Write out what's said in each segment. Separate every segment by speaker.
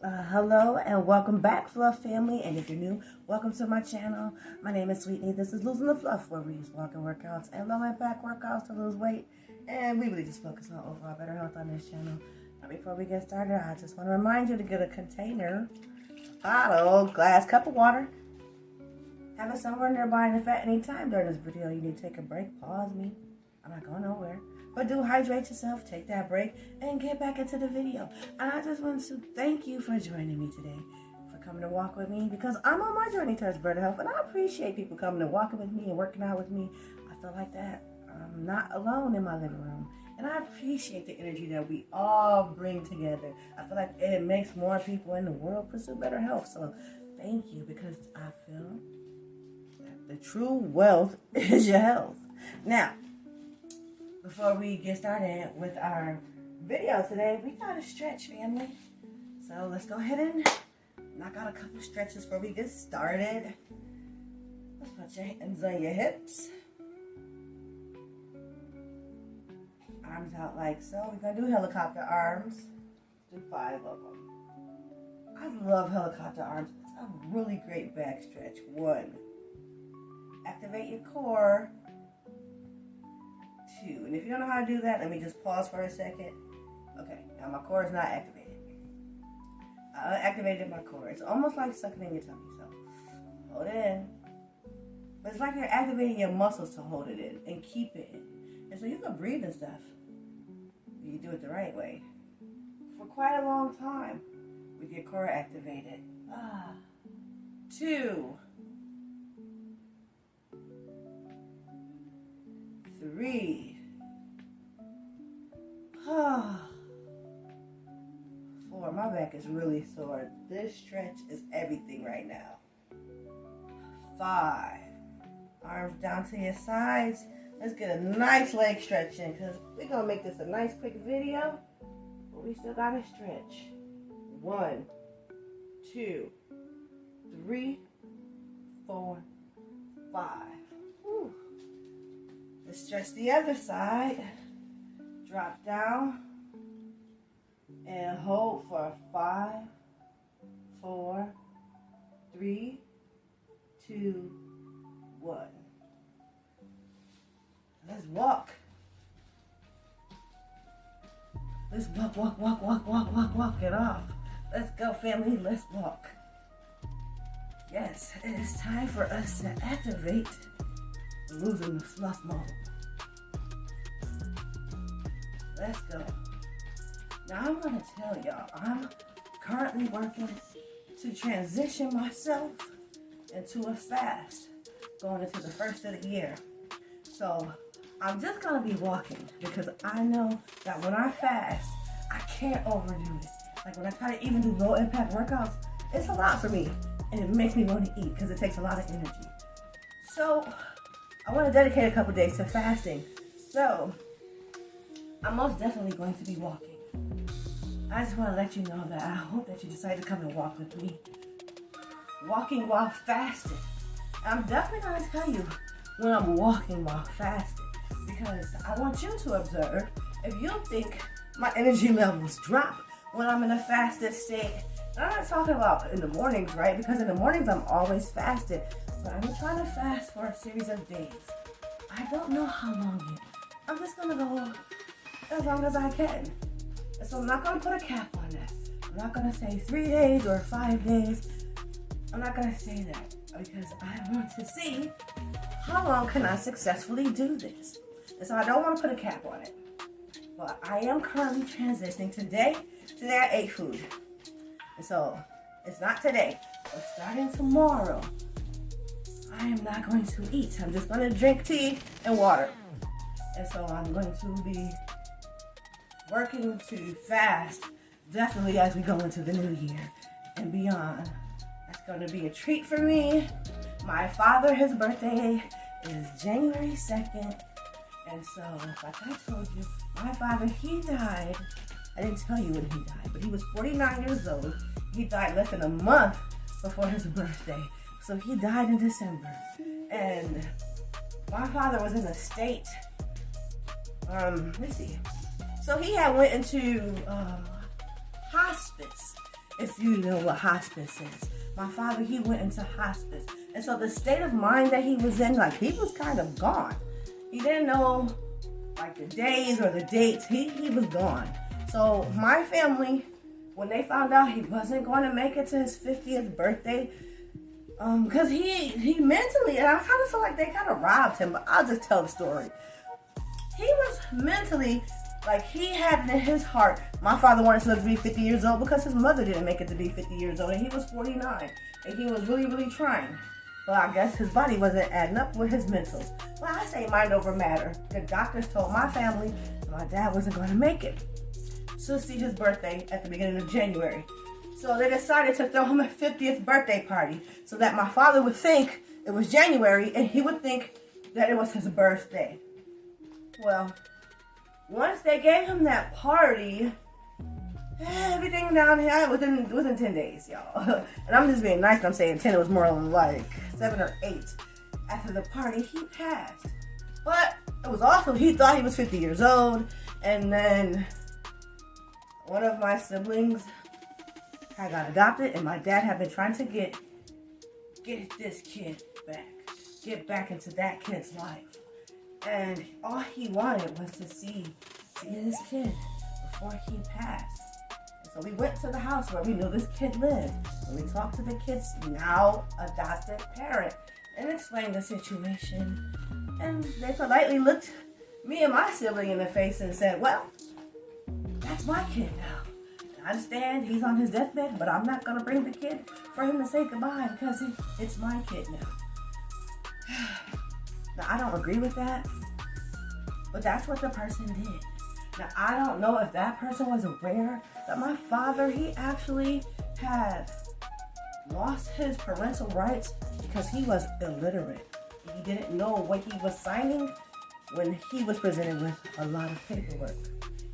Speaker 1: Hello and welcome back, Fluff family. And if you're new, welcome to my channel. My name is Sweetney. This is Losing the Fluff, where we use walking workouts and low impact workouts to lose weight. And we really just focus on overall better health on this channel. Now, before we get started, I just want to remind you to get a container, bottle, glass, cup of water. Have it somewhere nearby, and if at any time during this video you need to take a break, pause me. I'm not going nowhere. But do hydrate yourself, take that break, and get back into the video. And I just want to thank you for joining me today, for coming to walk with me, because I'm on my journey towards better health, and I appreciate people coming and walking with me and working out with me. I feel like that I'm not alone in my living room, and I appreciate the energy that we all bring together. I feel like it makes more people in the world pursue better health. So thank you, because I feel that the true wealth is your health. Now, before we get started with our video today, we got to stretch, family. So let's go ahead and knock out a couple stretches before we get started. Let's put your hands on your hips. Arms out like so. We're going to do helicopter arms. Do 5 of them. I love helicopter arms. It's a really great back stretch. 1. Activate your core. 2. And if you don't know how to do that, let me just pause for a second. Okay, now my core is not activated. I activated my core. It's almost like sucking in your tummy. So hold it in. But it's like you're activating your muscles to hold it in and keep it in. And so you can breathe and stuff. You do it the right way. For quite a long time with your core activated. 2. 3. 4. My back is really sore. This stretch is everything right now. 5. Arms down to your sides. Let's get a nice leg stretch in, because we're going to make this a nice quick video, but we still got to stretch. 1, 2, 3, 4, 5. Whew. Let's stretch the other side. Drop down and hold for 5, 4, 3, 2, 1. Let's walk. Let's walk it off. Let's go, family. Let's walk. Yes, it is time for us to activate losing the fluff mode. Let's go. Now I'm going to tell y'all, I'm currently working to transition myself into a fast going into the first of the year. So I'm just going to be walking, because I know that when I fast, I can't overdo it. Like when I try to even do low impact workouts, it's a lot for me, and it makes me want to eat because it takes a lot of energy. So I want to dedicate a couple days to fasting. So I'm most definitely going to be walking. I just want to let you know that I hope that you decide to come and walk with me. Walking while fasting. I'm definitely going to tell you when I'm walking while fasting, because I want you to observe if you think my energy levels drop when I'm in a fasted state. And I'm not talking about in the mornings, right? Because in the mornings I'm always fasted, but I'm trying to fast for a series of days. I don't know how long yet. I'm just going to go as long as I can. And so I'm not going to put a cap on that. I'm not going to say 3 days or 5 days. I'm not going to say that, because I want to see how long can I successfully do this. And so I don't want to put a cap on it. But I am currently transitioning. Today I ate food. And so it's not today, but starting tomorrow, I am not going to eat. I'm just going to drink tea and water. And so I'm going to be working to fast, definitely as we go into the new year and beyond. That's going to be a treat for me. My father, his birthday is January 2nd. And so, like I told you, my father, he died. I didn't tell you when he died, but he was 49 years old. He died less than a month before his birthday. So he died in December. And my father was in a state, let's see. So he had went into hospice if you know what hospice is. My father, he went into hospice. And so the state of mind that he was in, like, he was kind of gone. He didn't know, like, the days or the dates. He was gone. So my family, when they found out he wasn't going to make it to his 50th birthday, because he mentally, and I kind of feel like they kind of robbed him, but I'll just tell the story. He was mentally, like, he had in his heart, my father wanted to be 50 years old because his mother didn't make it to be 50 years old, and he was 49, and he was really, really trying. But I guess his body wasn't adding up with his mentals. Well, I say mind over matter. The doctors told my family my dad wasn't going to make it to see his birthday at the beginning of January. So they decided to throw him a 50th birthday party so that my father would think it was January and he would think that it was his birthday. Well, once they gave him that party, everything down here within 10 days, y'all. And I'm just being nice and I'm saying 10, it was more like 7 or 8. After the party, he passed. But it was also, he thought he was 50 years old. And then one of my siblings had got adopted, and my dad had been trying to get this kid back. Get back into that kid's life. And all he wanted was to see his kid before he passed. So we went to the house where we knew this kid lived. And we talked to the kid's now adopted parent and explained the situation. And they politely looked me and my sibling in the face and said, well, that's my kid now. I understand he's on his deathbed, but I'm not going to bring the kid for him to say goodbye because it's my kid now. Now, I don't agree with that, but that's what the person did. Now, I don't know if that person was aware that my father, he actually had lost his parental rights because he was illiterate. He didn't know what he was signing when he was presented with a lot of paperwork.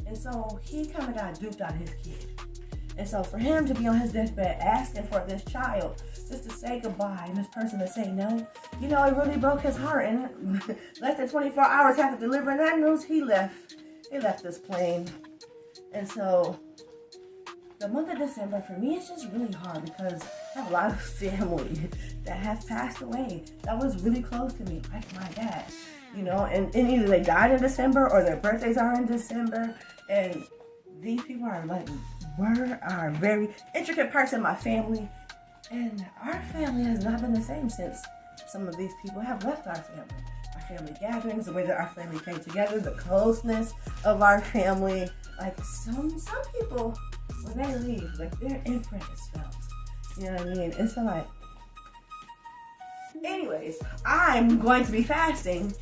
Speaker 1: And so he kind of got duped out of his kid. And so for him to be on his deathbed asking for this child just to say goodbye and this person to say no, you know, it really broke his heart. And less than 24 hours after delivering that news, he left this plane. And so the month of December for me is just really hard because I have a lot of family that have passed away that was really close to me, like my dad, you know, and either they died in December or their birthdays are in December. And these people are very intricate parts of my family. And our family has not been the same since some of these people have left our family. Our family gatherings, the way that our family came together, the closeness of our family. Like some people, when they leave, like their imprint is felt. You know what I mean? And so like, anyways, I'm going to be fasting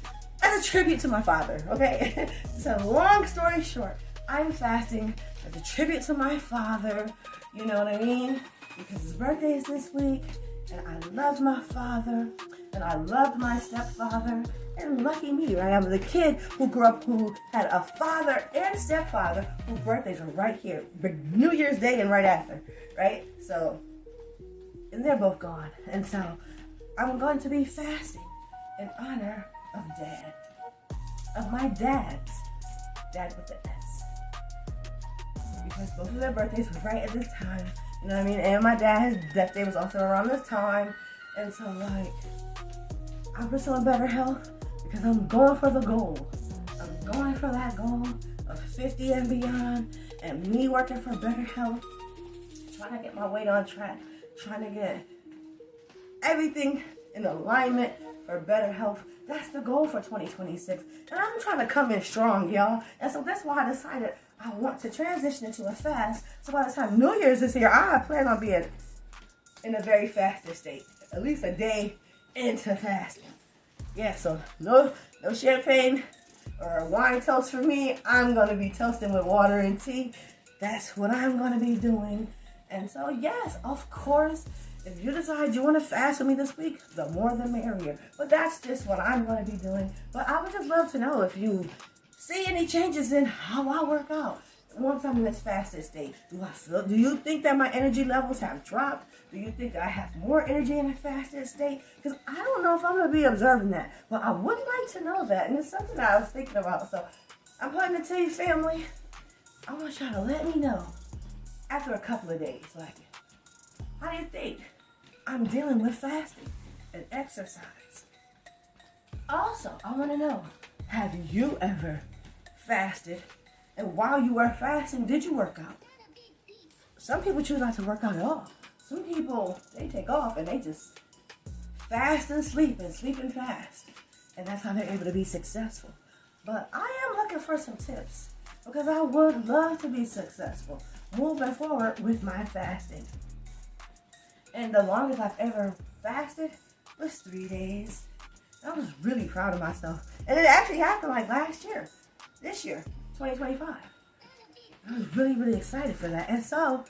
Speaker 1: as a tribute to my father, okay? So long story short, I'm fasting as a tribute to my father, you know what I mean? Because his birthday is this week, and I loved my father, and I loved my stepfather, and lucky me, right? I'm the kid who grew up who had a father and stepfather whose birthdays were right here, New Year's Day and right after, right? So, and they're both gone, and so I'm going to be fasting in honor of Dad, of my dad's, Dad with the S. Because both of their birthdays were right at this time, you know what I mean? And my dad's death day was also around this time. And so like, I'm pursuing better health because I'm going for the goal. I'm going for that goal of 50 and beyond, and me working for better health, trying to get my weight on track, trying to get everything in alignment for better health. That's the goal for 2026. And I'm trying to come in strong, y'all. And so that's why I decided I want to transition into a fast. So by the time New Year's is here, I plan on being in a very fasted state. At least a day into fasting. Yeah, so no champagne or wine toast for me. I'm going to be toasting with water and tea. That's what I'm going to be doing. And so yes, of course, if you decide you want to fast with me this week, the more the merrier. But that's just what I'm going to be doing. But I would just love to know if you see any changes in how I work out once I'm in this fasted state. Do you think that my energy levels have dropped? Do you think that I have more energy in a fasted state? Because I don't know if I'm going to be observing that. But I would like to know that. And it's something that I was thinking about. So I'm putting it to you, family. I want y'all to let me know after a couple of days, like, how do you think I'm dealing with fasting and exercise? Also, I want to know, have you ever fasted? And while you were fasting, did you work out? Some people choose not to work out at all. Some people, they take off and they just fast and sleep and fast. And that's how they're able to be successful. But I am looking for some tips because I would love to be successful moving forward with my fasting. And the longest I've ever fasted was 3 days. I was really proud of myself. And it actually happened like last year, this year, 2025. I was really, really excited for that. And so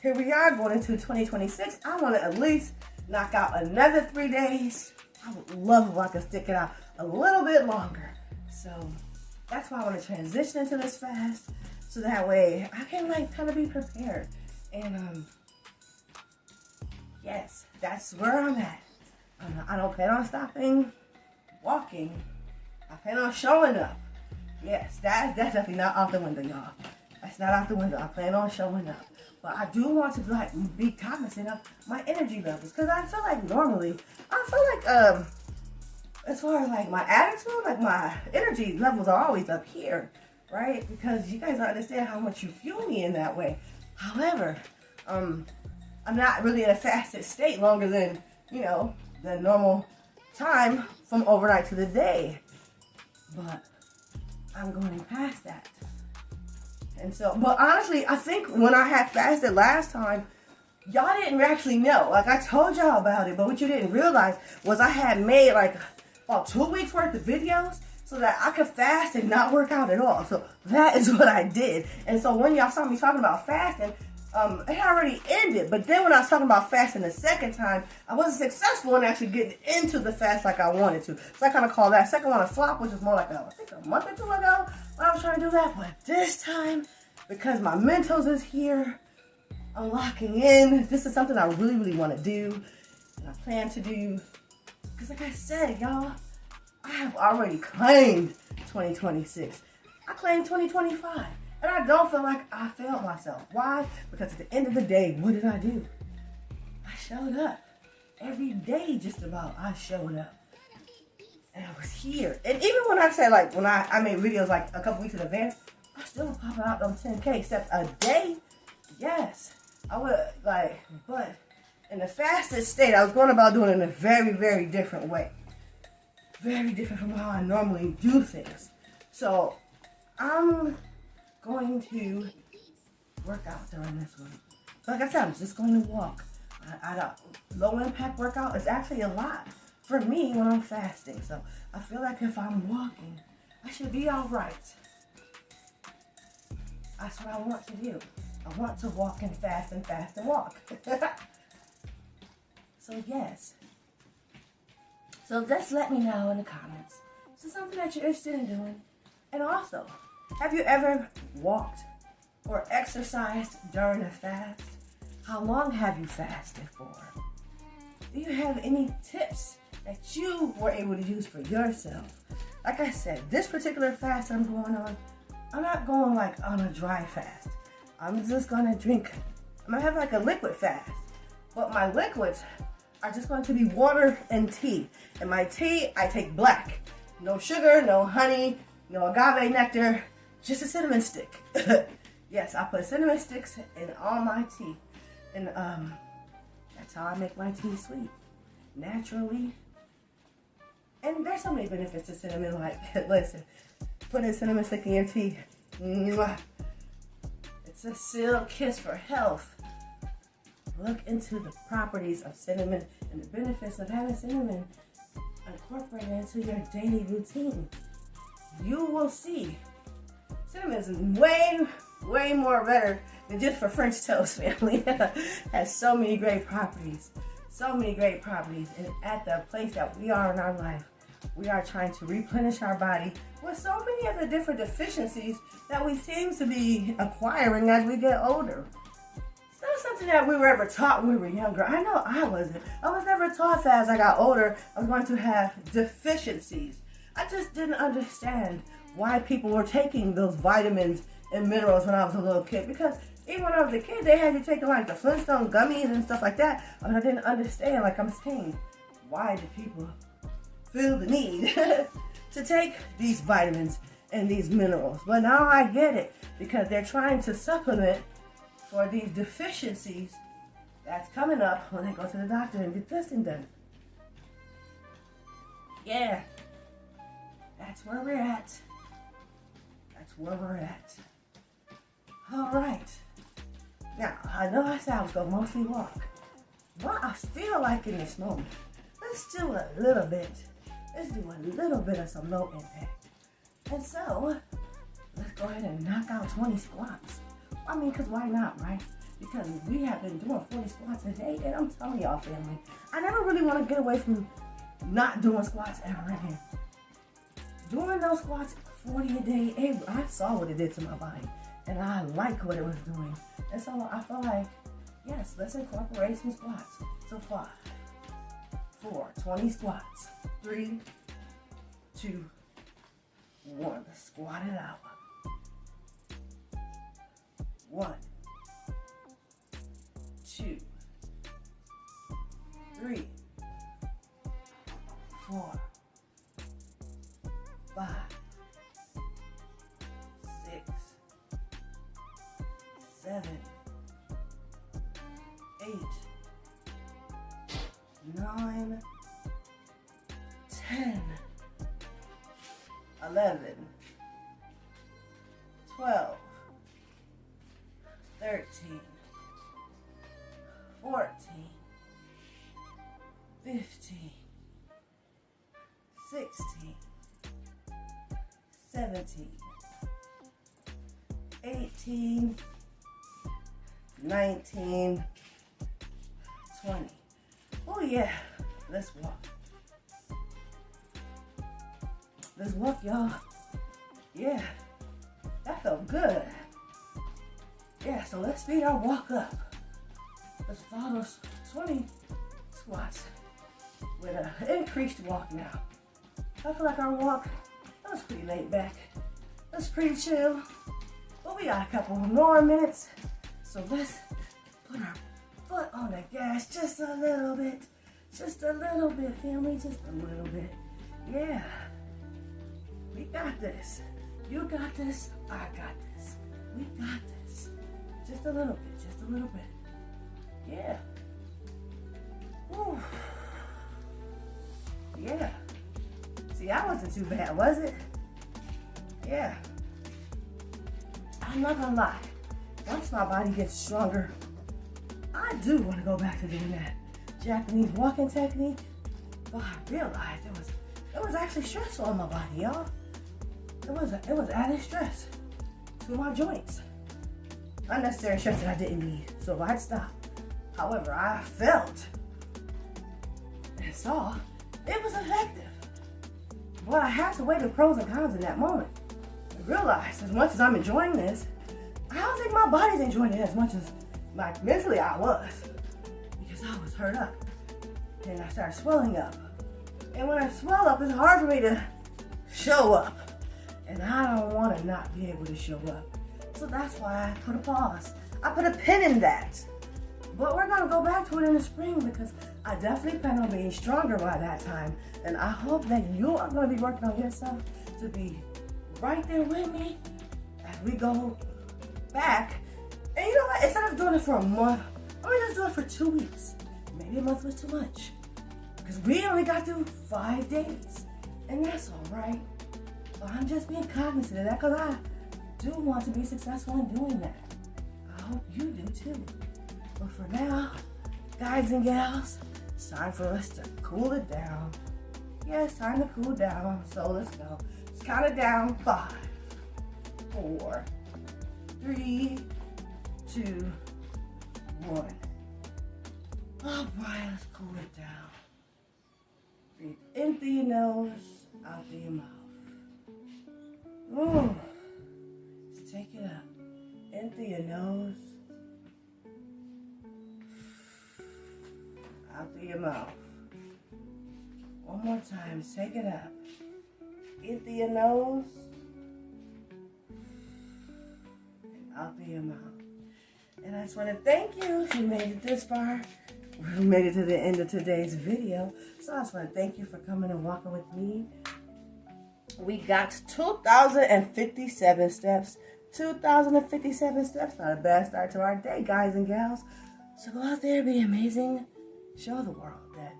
Speaker 1: here we are going into 2026. I want to at least knock out another 3 days. I would love if I could stick it out a little bit longer. So that's why I want to transition into this fast. So that way I can like kind of be prepared. And yes, that's where I'm at. I don't plan on stopping walking. I plan on showing up. Yes, that's definitely not out the window, y'all. That's not out the window. I plan on showing up. But I do want to like be cognizant of my energy levels. Because I feel like normally, as far as like my attitude, like my energy levels are always up here, right? Because you guys don't understand how much you fuel me in that way. However, I'm not really in a fasted state longer than, the normal time from overnight to the day. But I'm going past that. And so, but honestly, I think when I had fasted last time, y'all didn't actually know. Like, I told y'all about it, but what you didn't realize was I had made like about 2 weeks worth of videos so that I could fast and not work out at all. So that is what I did. And so when y'all saw me talking about fasting, it already ended. But then when I was talking about fasting the second time, I wasn't successful in actually getting into the fast like I wanted to. So I kind of call that second one a flop, which is more like I think a month or two ago when I was trying to do that. But this time, because my mentals is here, I'm locking in. This is something I really, really want to do. And I plan to do. Because like I said, y'all, I have already claimed 2026. I claimed 2025. And I don't feel like I failed myself. Why? Because at the end of the day, what did I do? I showed up. Every day, just about, I showed up. And I was here. And even when I said, like, when I made videos, like, a couple weeks in advance, I still was popping out on 10K steps a day. Yes. I would, like, but in the fastest state, I was going about doing it in a very, very different way. Very different from how I normally do things. So, I'm going to work out during this one. Like I said, I'm just going to walk. Low impact workout is actually a lot for me when I'm fasting. So I feel like if I'm walking, I should be all right. That's what I want to do. I want to walk and fast and walk. So yes. So just let me know in the comments. Is this something that you're interested in doing? And also, have you ever walked or exercised during a fast? How long have you fasted for? Do you have any tips that you were able to use for yourself? Like I said, this particular fast I'm going on, I'm not going like on a dry fast. I'm just gonna drink. I'm gonna have like a liquid fast. But my liquids are just going to be water and tea. And my tea, I take black. No sugar, no honey, no agave nectar. Just a cinnamon stick. Yes, I put cinnamon sticks in all my tea. And that's how I make my tea sweet. Naturally. And there's so many benefits to cinnamon. Like, listen, putting a cinnamon stick in your tea. Mwah. It's a silk kiss for health. Look into the properties of cinnamon and the benefits of having cinnamon incorporated into your daily routine. You will see. Cinnamon is way more better than just for French toast, family. Has so many great properties. So many great properties. And at the place that we are in our life, we are trying to replenish our body with so many of the different deficiencies that we seem to be acquiring as we get older. It's not something that we were ever taught when we were younger. I know I wasn't. I was never taught that as I got older, I was going to have deficiencies. I just didn't understand why people were taking those vitamins and minerals when I was a little kid, because Even when I was a kid, they had you taking like the Flintstone gummies and stuff like that. And I didn't understand, like I'm saying, why do people feel the need to take these vitamins and these minerals? But now I get it, because they're trying to supplement for these deficiencies that's coming up when they go to the doctor and get testing done. Yeah, that's where we're at. That's where we're at. All right. Now, I know I said I was going to mostly walk, but I feel like in this moment, let's do a little bit. Let's do a little bit of some low impact. And so, let's go ahead and knock out 20 squats. I mean, because why not, right? Because we have been doing 40 squats a day, and I'm telling y'all, family, I never really want to get away from not doing squats ever again. Doing those squats 40 a day, I saw what it did to my body, and I like what it was doing. And so I feel like, yes, let's incorporate some squats. So 5, 4, 20 squats. 3, 2, 1. Let's squat it out. 1, 2, 3, 4, 5, 6, 7, 8, 9, 10, 11, 12, 13, 14, 15, 16, 17, 18, 19, 20. Oh yeah, let's walk. Let's walk, y'all. Yeah, that felt good. Yeah, so let's speed our walk up. Let's follow those 20 squats with an increased walk now. I feel like our walk, that was pretty laid back. That's pretty chill. But we got a couple more minutes. So let's put our foot on the gas just a little bit. Just a little bit, family, just a little bit. Yeah. We got this. You got this. I got this. We got this. Just a little bit. Just a little bit. Yeah. Whew. Yeah. See, that wasn't too bad, was it? Yeah. I'm not gonna lie. Once my body gets stronger, I do want to go back to doing that Japanese walking technique. But I realized it was actually stressful on my body, y'all. It was added stress to my joints. Unnecessary stress that I didn't need. So I'd stop. However, I felt and saw it was effective. But I had to weigh the pros and cons in that moment. I realized as much as I'm enjoying this, I don't think my body's enjoying it as much as like mentally I was. Because I was hurt up. And I started swelling up. And when I swell up, it's hard for me to show up. And I don't want to not be able to show up. So that's why I put a pause. I put a pin in that. But we're going to go back to it in the spring because I definitely plan on being stronger by that time. And I hope that you are going to be working on yourself to be right there with me as we go back. And you know what? Instead of doing it for a month, I'm going to just do it for 2 weeks. Maybe a month was too much. Because we only got to do 5 days. And that's all right. But I'm just being cognizant of that because I do want to be successful in doing that. I hope you do too. But for now, guys and gals, it's time for us to cool it down. Yeah, it's time to cool down. So let's go. Let's count it down. 5, 4, 3, 2, 1. All right, let's cool it down. Breathe in through your nose, out through your mouth. Ooh. Let's take it up. In through your nose, out through your mouth. One more time. Let's take it up. In through your nose, and out through your mouth. And I just want to thank you if you made it this far. We made it to the end of today's video. So I just want to thank you for coming and walking with me. We got 2,057 steps. 2,057 steps. Not a bad start to our day, guys and gals. So go out there, be amazing. Show the world that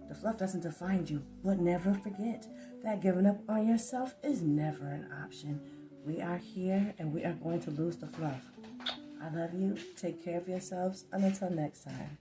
Speaker 1: the fluff doesn't define you. But never forget that giving up on yourself is never an option. We are here and we are going to lose the fluff. I love you. Take care of yourselves. And until next time.